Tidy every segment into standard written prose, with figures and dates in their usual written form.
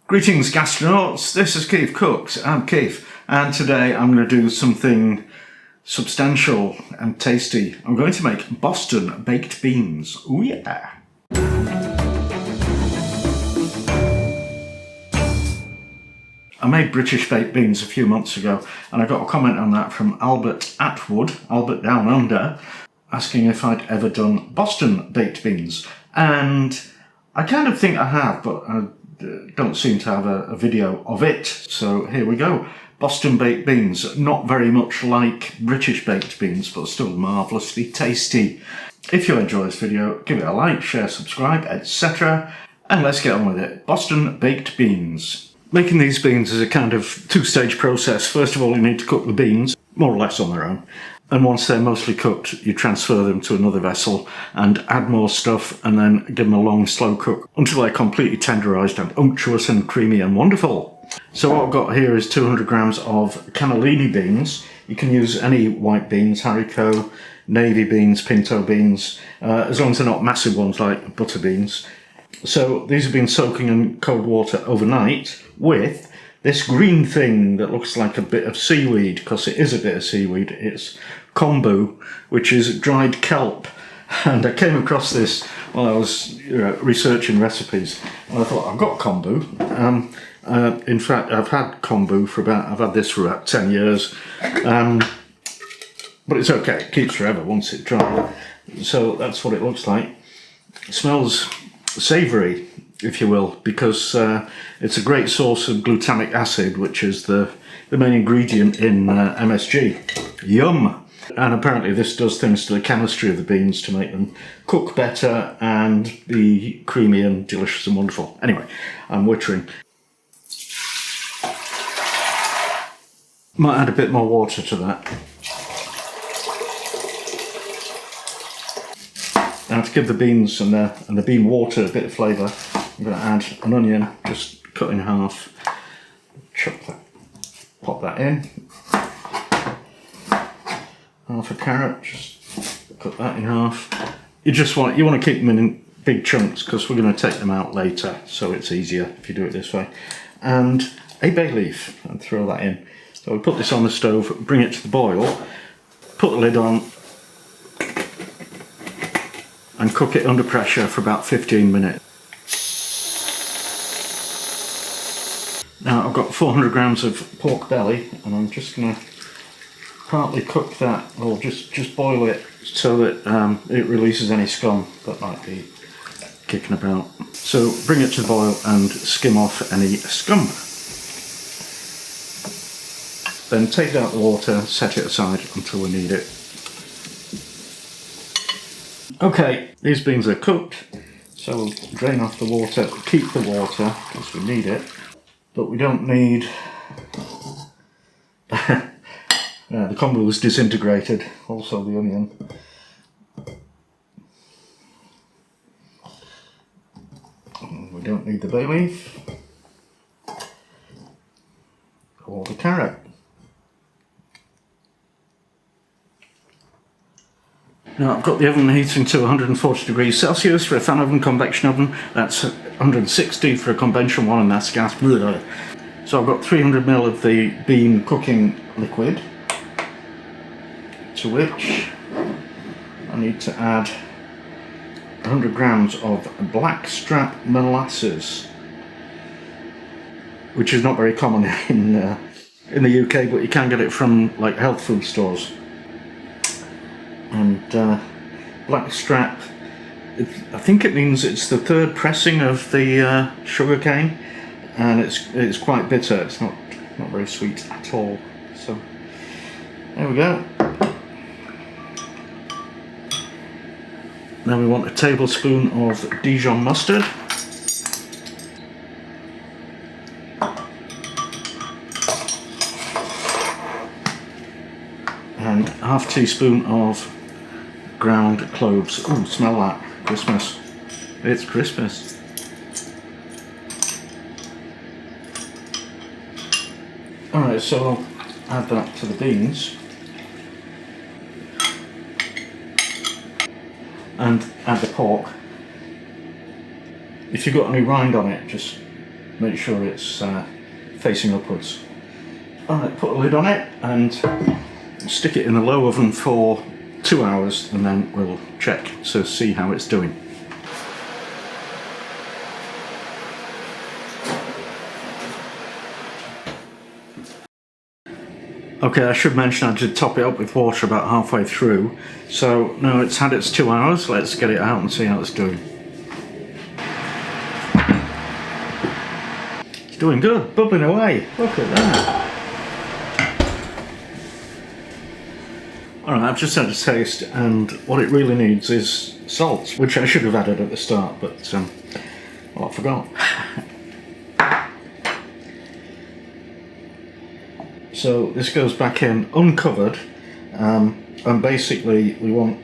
Greetings gastronauts, this is KeefCooks, I'm Keef, and today I'm going to do something substantial and tasty. I'm going to make Boston baked beans. Ooh yeah! I made British baked beans a few months ago and I got a comment on that from Albert Atwood, Albert Down Under, asking if I'd ever done Boston baked beans. And I kind of think I have, but I don't seem to have a video of it. So here we go. Boston baked beans, not very much like British baked beans, but still marvellously tasty. If you enjoy this video, give it a like, share, subscribe, etc. And let's get on with it. Boston baked beans. Making these beans is a kind of two-stage process. First of all, you need to cook the beans, more or less on their own. And once they're mostly cooked, you transfer them to another vessel and add more stuff and then give them a long, slow cook until they're completely tenderised and unctuous and creamy and wonderful. So what I've got here is 200 grams of cannellini beans. You can use any white beans, haricot, navy beans, pinto beans, as long as they're not massive ones like butter beans. So these have been soaking in cold water overnight with this green thing that looks like a bit of seaweed, because it is a bit of seaweed. It's kombu, which is dried kelp. And I came across this while I was researching recipes, and I thought, I've got kombu. In fact, I've had kombu I've had this for about 10 years. But it's okay, it keeps forever once it's dry. So that's what it looks like. It smells savoury, if you will, because it's a great source of glutamic acid, which is the main ingredient in MSG. Yum! And apparently this does things to the chemistry of the beans to make them cook better and be creamy and delicious and wonderful. Anyway, I'm wittering. Might add a bit more water to that. Now to give the beans and the bean water a bit of flavour, I'm going to add an onion, just cut in half, chop that, pop that in, half a carrot, just cut that in half. You want to keep them in big chunks because we're going to take them out later, so it's easier if you do it this way. And a bay leaf, and throw that in. So we put this on the stove, bring it to the boil, put the lid on, and cook it under pressure for about 15 minutes. Now I've got 400 grams of pork belly, and I'm just going to partly cook that, or just boil it so that it releases any scum that might be kicking about. So bring it to the boil and skim off any scum. Then take out the water, set it aside until we need it. Okay, these beans are cooked, so we'll drain off the water, keep the water because we need it, but we don't need the kombu is disintegrated, also the onion. We don't need the bay leaf or the carrot. Now I've got the oven heating to 140 degrees Celsius for a fan oven, convection oven. That's 160 for a conventional one, and that's gas. So I've got 300 ml of the bean cooking liquid, to which I need to add 100 grams of blackstrap molasses, which is not very common in the UK, but you can get it from like health food stores. And blackstrap, I think it means it's the third pressing of the sugar cane, and it's quite bitter. It's not very sweet at all. So there we go. Now we want a tablespoon of Dijon mustard. And half teaspoon of ground cloves. Ooh, smell that. Christmas. It's Christmas. Alright, so I'll add that to the beans. And add the pork. If you've got any rind on it, just make sure it's facing upwards. Alright, put a lid on it and stick it in a low oven for 2 hours, and then we'll check to see how it's doing. Okay, I should mention I did top it up with water about halfway through. So now it's had its 2 hours, let's get it out and see how it's doing. It's doing good, bubbling away, look at that. Alright, I've just had a taste, and what it really needs is salt, which I should have added at the start, but well, I forgot. So this goes back in uncovered, and basically we want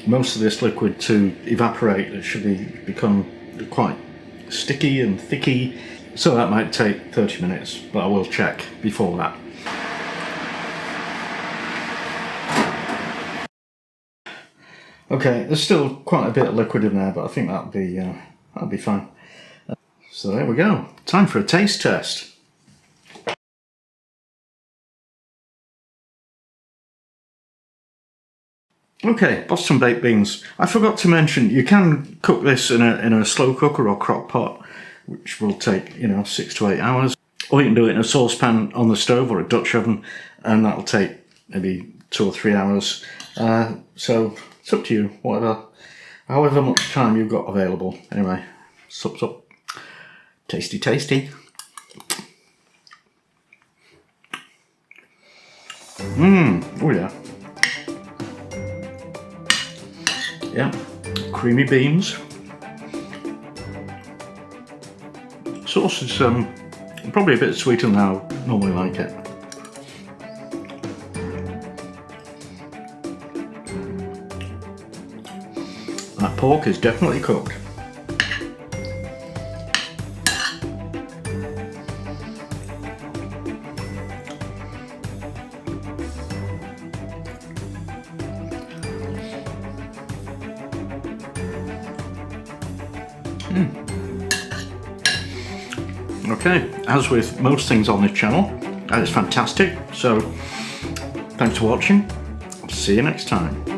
most of this liquid to evaporate. It should become quite sticky and thicky, so that might take 30 minutes, but I will check before that. Okay, there's still quite a bit of liquid in there, but I think that'll be fine. So there we go. Time for a taste test. Okay, Boston baked beans. I forgot to mention, you can cook this in a slow cooker or crock pot, which will take, 6 to 8 hours. Or you can do it in a saucepan on the stove or a Dutch oven, and that'll take maybe 2 or 3 hours. So it's up to you, however much time you've got available. Anyway, sup sup. Tasty, tasty. Oh yeah. Yeah, creamy beans. Sauce is probably a bit sweeter than I normally like it. That pork is definitely cooked. Okay, as with most things on this channel, that is fantastic, so thanks for watching, see you next time.